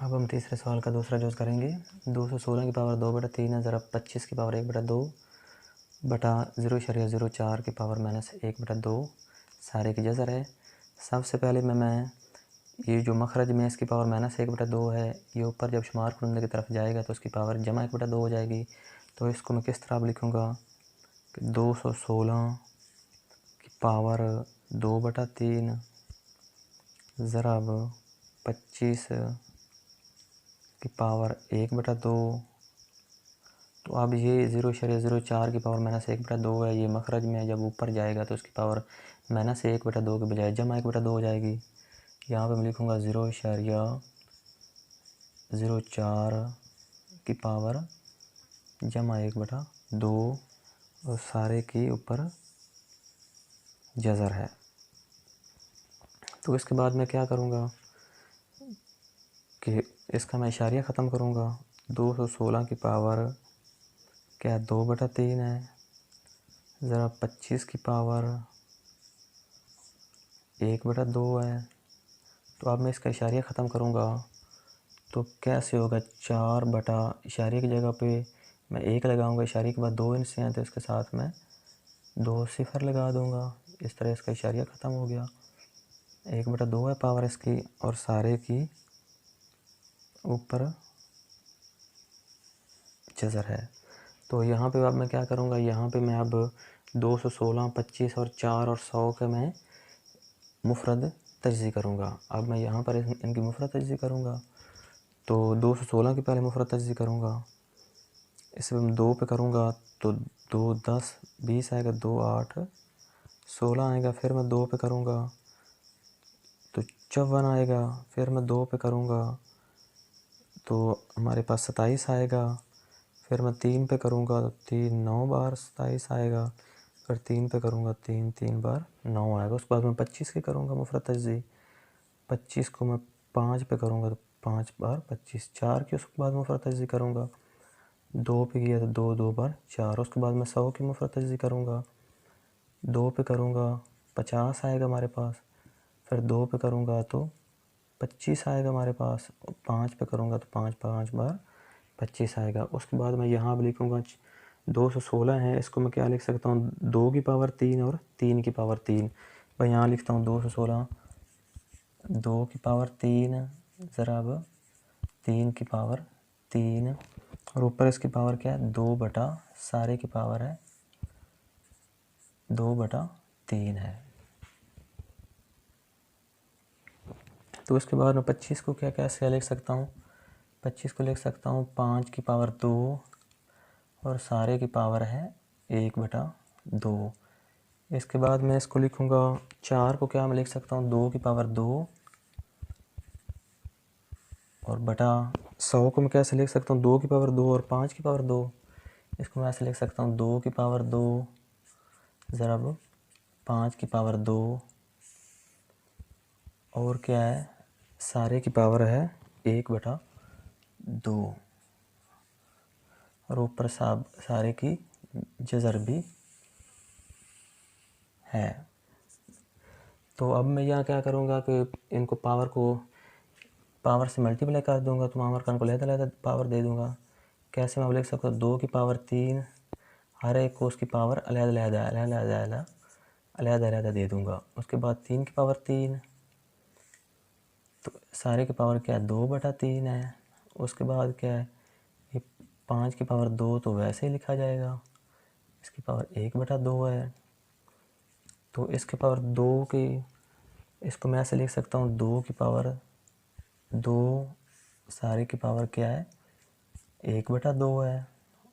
अब हम तीसरे सवाल का दूसरा यूज़ करेंगे। 216 की पावर 2/3 है, ज़रा 25 की पावर 1/2 बटा 0.04 की पावर -1/2 सारे की जज़र है। सबसे पहले मैं ये जो मखरज में इसकी पावर -1/2 है, ये ऊपर जब शुमार खुलने की तरफ जाएगा तो उसकी पावर जमा 1/2 हो जाएगी। तो इसको मैं किस तरह अब लिखूँगा कि 216 की पावर 2/3 ज़रब 25 की पावर 1/2। तो अब ये 0.04 की पावर -1/2 है, ये मखरज में जब ऊपर जाएगा तो उसकी पावर -1/2 के बजाय जमा 1/2 हो जाएगी। यहाँ पे मैं लिखूँगा 0.04 की पावर जमा 1/2 और सारे की ऊपर जज़र है। तो इसके बाद मैं क्या करूँगा कि इसका मैं इशारिया ख़त्म करूँगा। 216 की पावर क्या 2/3 है, ज़रा 25 की पावर 1/2 है। तो अब मैं इसका इशारिया ख़त्म करूँगा तो कैसे होगा, 4 बटा इशारे की जगह पे मैं 1 लगाऊंगा, इशारे के बाद 2 हिस्से हैं तो इसके साथ मैं 2 सिफर लगा दूंगा। इस तरह इसका इशारिया ख़त्म हो गया। 1/2 है पावर इसकी और सारे की ऊपर जज़र है। तो यहाँ पे अब मैं क्या करूँगा, यहाँ पे मैं अब 216, 25 और 4 और 100 के मैं मुफरद तजज़ी करूँगा। अब मैं यहाँ पर इनकी मुफरद तजज़ी करूँगा। तो 216 की पहले मुफरद तजज़ी करूँगा, इसे मैं 2 पे करूँगा तो 2 10 20 आएगा, 2 8 16 आएगा। फिर मैं 2 पे करूँगा तो 54 आएगा। फिर मैं 2 पे करूँगा तो हमारे पास 27 आएगा। फिर मैं 3 पे करूँगा तो 3 9 बार 27 आएगा। फिर 3 पे करूँगा 3 3 बार 9 आएगा। उसके बाद मैं 25 की करूँगा मुफरद तजज़ी। 25 को मैं 5 पे करूँगा तो 5 बार 25। 4 की उसके बाद मुफरद तजज़ी करूँगा। 2 पे किया तो 2 2 बार 4। उसके बाद मैं 100 की मुफरद तजज़ी करूँगा। 2 पे करूँगा 50 आएगा हमारे पास। फिर 2 पे करूँगा तो 25 आएगा हमारे पास। 5 पे करूँगा तो 5 5 बार 25 आएगा। उसके बाद मैं यहाँ भी लिखूँगा 216 है, इसको मैं क्या लिख सकता हूँ, 2 की पावर 3 और 3 की पावर 3। मैं यहाँ लिखता हूँ 216 2 की पावर 3 ज़रा अब 3 की पावर 3 और ऊपर इसकी पावर क्या है 2 बटा सारे की पावर है 2/3 है। तो उसके बाद मैं 25 को क्या कैसे लिख सकता हूँ, 25 को लिख सकता हूँ 5 की पावर 2 और सारे की पावर है 1/2। इसके बाद मैं इसको लिखूँगा 4 को क्या मैं लिख सकता हूँ 2 की पावर 2 और बटा 100 को मैं कैसे लिख सकता हूँ 2 की पावर 2 और 5 की पावर 2। इसको मैं ऐसे लिख सकता हूँ 2 की पावर 2 ज़रा 5 की पावर 2 और क्या है सारे की पावर है 1/2 और ऊपर सारे की जज़र भी है। तो अब मैं यहाँ क्या करूँगा कि इनको पावर से मल्टीप्लाई कर दूँगा तो पावर को अलग-अलग पावर दे दूँगा। कैसे मैं लिख सकता हूँ 2 की पावर 3 हर एक को उसकी पावर अलग-अलग दे दूँगा। उसके बाद 3 की पावर 3 तो सारे की पावर क्या है 2/3 है। उसके बाद क्या है ये 5 की पावर 2 तो वैसे ही लिखा जाएगा, इसकी पावर 1/2 है। तो इसके पावर 2 की इसको मैं ऐसे लिख सकता हूँ 2 की पावर 2 सारे की पावर क्या है 1/2 है।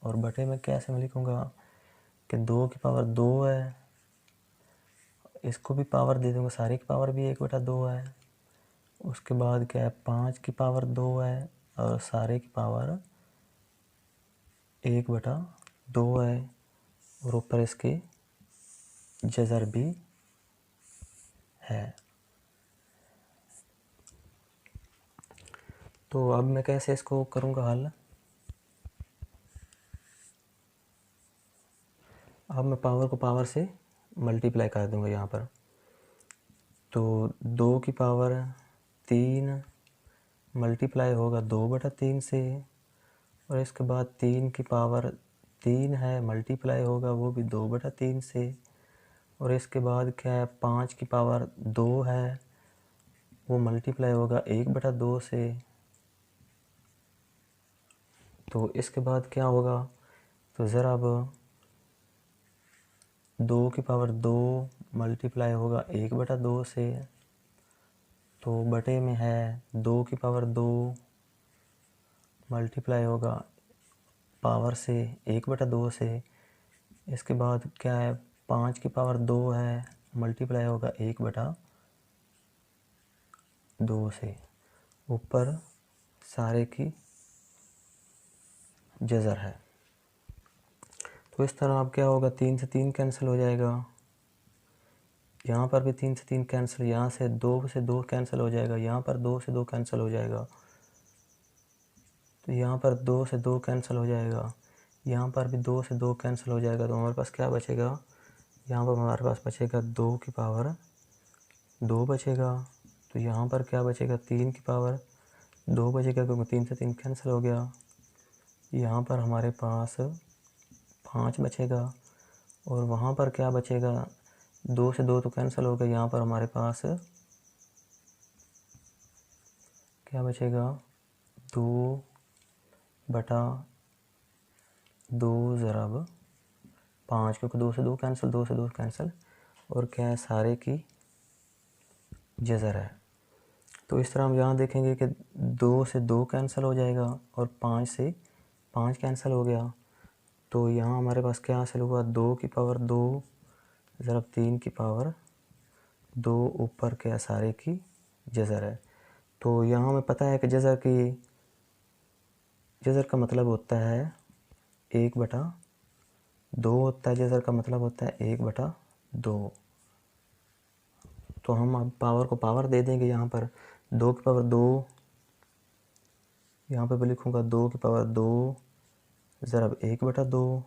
और बटे में कैसे मैं लिखूँगा कि 2 की पावर 2 है, इसको भी पावर दे दूँगा, सारे की पावर भी 1/2 है। उसके बाद क्या है 5 की पावर 2 है और सारे की पावर 1/2 है और ऊपर इसके जज़र भी है। तो अब मैं कैसे इसको करूँगा हल, अब मैं पावर को पावर से मल्टीप्लाई कर दूँगा यहाँ पर। तो 2 की पावर 3 मल्टीप्लाई होगा 2/3 से, और इसके बाद 3 की पावर 3 है, मल्टीप्लाई होगा वो भी 2/3 से, और इसके बाद क्या है 5 की पावर 2 है, वो मल्टीप्लाई होगा 1/2 से। तो इसके बाद क्या होगा, तो ज़रा अब 2 की पावर 2 मल्टीप्लाई होगा 1/2 से, तो बटे में है 2 की पावर 2 मल्टीप्लाई होगा पावर से 1/2 से। इसके बाद क्या है 5 की पावर 2 है, मल्टीप्लाई होगा 1/2 से। ऊपर सारे की जज़र है। तो इस तरह अब क्या होगा, 3 से 3 कैंसिल हो जाएगा, यहाँ पर भी 3 से 3 कैंसिल, यहाँ से 2 से 2 कैंसिल हो जाएगा, यहाँ पर 2 से 2 कैंसिल हो जाएगा, तो यहाँ पर 2 से 2 कैंसिल हो जाएगा, यहाँ पर भी 2 से 2 कैंसिल हो जाएगा। तो हमारे पास क्या बचेगा, यहाँ पर हमारे पास बचेगा 2 की पावर 2 बचेगा। तो यहाँ पर क्या बचेगा, 3 की पावर 2 बचेगा, क्योंकि 3 से 3 कैंसिल हो गया। यहाँ पर हमारे पास 5 बचेगा, और वहाँ पर क्या बचेगा, 2 से 2 तो कैंसिल हो गया, यहाँ पर हमारे पास क्या बचेगा, 2/2 ज़रब 5, क्योंकि 2 से 2 कैंसिल, 2 से 2 कैंसिल, और क्या है सारे की जज़र है। तो इस तरह हम यहाँ देखेंगे कि 2 से 2 कैंसिल हो जाएगा, और 5 से 5 कैंसिल हो गया। तो यहाँ हमारे पास क्या हासिल हुआ, 2 की पावर 2 ज़रब 3 की पावर 2, ऊपर क्या सारे की जज़र है। तो यहाँ हमें पता है कि जज़र का मतलब होता है 1/2 होता है, जज़र का मतलब होता है 1/2। तो हम अब पावर को पावर दे देंगे, यहाँ पर 2 की पावर 2, यहाँ पर भी लिखूँगा 2 की पावर 2 ज़रब 1/2,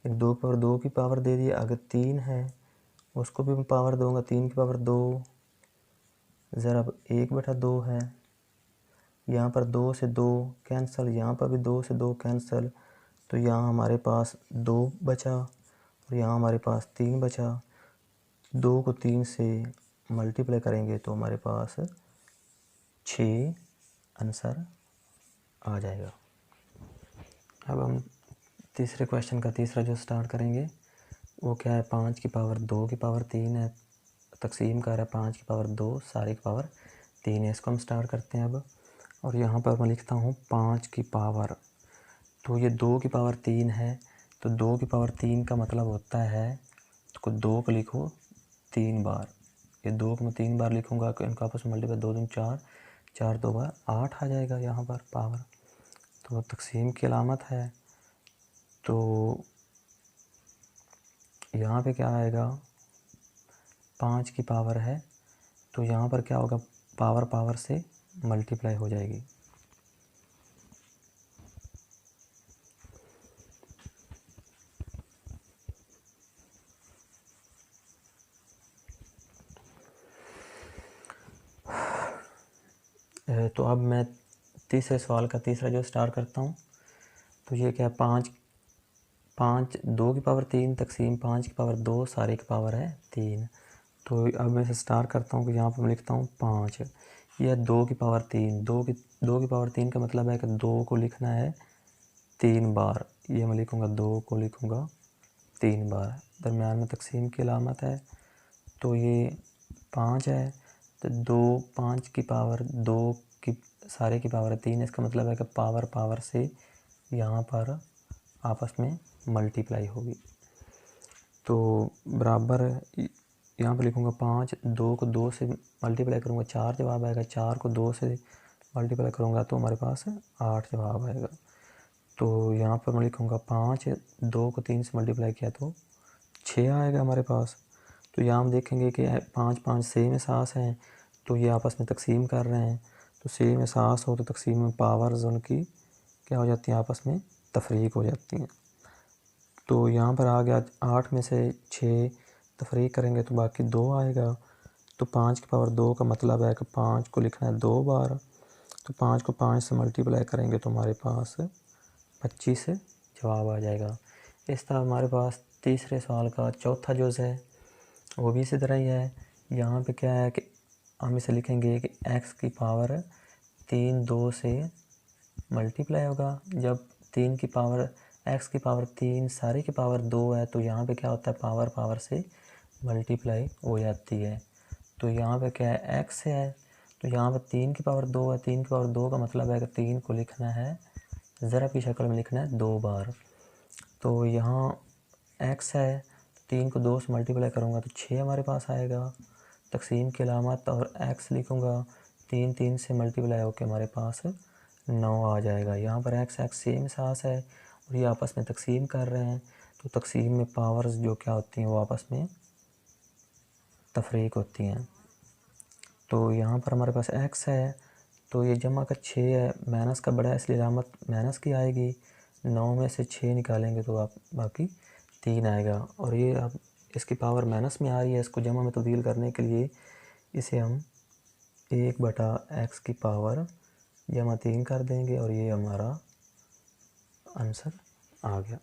2 की पावर 2 की पावर दे दी। अगर 3 है उसको भी मैं पावर दूंगा, 3 की पावर 2 ज़रब 1/2 है। यहाँ पर 2 से 2 कैंसिल, यहाँ पर भी 2 से 2 कैंसिल, तो यहाँ हमारे पास 2 बचा, और यहाँ हमारे पास 3 बचा। 2 को 3 से मल्टीप्लाई करेंगे तो हमारे पास 6 आंसर आ जाएगा। अब हम तीसरे क्वेश्चन का तीसरा जो स्टार्ट करेंगे वो क्या है, 5 की पावर 2 की पावर 3 है, तकसीम कर रहा है 5 की पावर 2 सारे की पावर 3 है। इसको हम स्टार्ट करते हैं अब, और यहाँ पर मैं लिखता हूँ 5 की पावर, तो ये 2 की पावर 3 है, तो 2 की पावर 3 का मतलब होता है, तो 2 को लिखो 3 बार, ये 2 को मैं 3 बार लिखूँगा, इनका आपस में मल्टीप्लाई 2 दूनी 4, 4 2 बार 8 आ जाएगा यहाँ पर पावर। तो तकसीम की अलामत है, तो यहाँ पे क्या आएगा, 5 की पावर है, तो यहाँ पर क्या होगा, पावर पावर से मल्टीप्लाई हो जाएगी। तो अब मैं तीसरे सवाल का तीसरा जो स्टार्ट करता हूँ, तो ये क्या है, 5 2 की पावर 3 तकसीम 5 की पावर 2 सारे की पावर है 3। तो अब मैं इसे स्टार्ट करता हूँ कि यहाँ पर मैं लिखता हूँ 5, यह 2 की पावर 3, 2 की पावर 3 का मतलब है कि 2 को लिखना है 3 बार, ये मैं लिखूँगा 2 को लिखूँगा 3 बार, दरमियान में तकसीम की अलामत है, तो ये 5 है, तो 2 5 की पावर 2 की सारे की पावर 3, इसका मतलब है कि पावर पावर से यहाँ पर आपस में मल्टीप्लाई होगी। तो बराबर यहाँ पर लिखूँगा 5, 2 को 2 से मल्टीप्लाई करूँगा 4 जवाब आएगा, 4 को 2 से मल्टीप्लाई करूँगा तो हमारे पास 8 जवाब आएगा। तो यहाँ पर मैं लिखूँगा 5, 2 को 3 से मल्टीप्लाई किया तो 6 आएगा हमारे पास। तो यहाँ हम देखेंगे कि 5 5 सेम एहसास हैं, तो ये आपस में तकसीम कर रहे हैं, तो सेम एहसास हो तो तकसीम में पावर्स उनकी क्या हो जाती हैं, आपस में तफरीक हो जाती हैं। तो यहाँ पर आ गया 8 में से 6 तफरीक करेंगे तो बाकी 2 आएगा। तो 5 की पावर 2 का मतलब है कि 5 को लिखना है 2 बार, तो 5 को 5 से मल्टीप्लाई करेंगे तो हमारे पास 25 जवाब आ जाएगा। इस तरह हमारे पास तीसरे सवाल का चौथा जुज़ है, वो भी इसी तरह ही है। यहाँ पे क्या है कि हम इसे लिखेंगे कि x की पावर 3 2 से मल्टीप्लाई होगा। जब 3 की पावर x की पावर 3 सारे की पावर 2 है तो यहाँ पे क्या होता है, पावर पावर से मल्टीप्लाई हो जाती है। तो यहाँ पे क्या है, x है, तो यहाँ पर 3 की पावर 2 है। 3 की पावर 2 का मतलब है कि 3 को लिखना है, ज़रा की शक्ल में लिखना है 2 बार। तो यहाँ x है, 3 को 2 से मल्टीप्लाई करूँगा तो 6 हमारे पास आएगा। तकसीम की अलामत और x लिखूँगा, 3 3 से मल्टीप्लाई होकर हमारे पास 9 आ जाएगा। यहाँ पर x सेम सास है और ये आपस में तकसीम कर रहे हैं, तो तकसीम में पावर्स जो क्या होती हैं वो आपस में तफरीक होती हैं। तो यहाँ पर हमारे पास x है, तो ये जमा का 6 है, माइनस का बड़ा है इसलिए अलामत माइनस की आएगी। 9 में से 6 निकालेंगे तो आप बाकी 3 आएगा। और ये अब इसकी पावर माइनस में आ रही है, इसको जमा में तब्दील करने के लिए इसे हम 1/x की पावर जमा 3 कर देंगे और ये हमारा आंसर आ गया।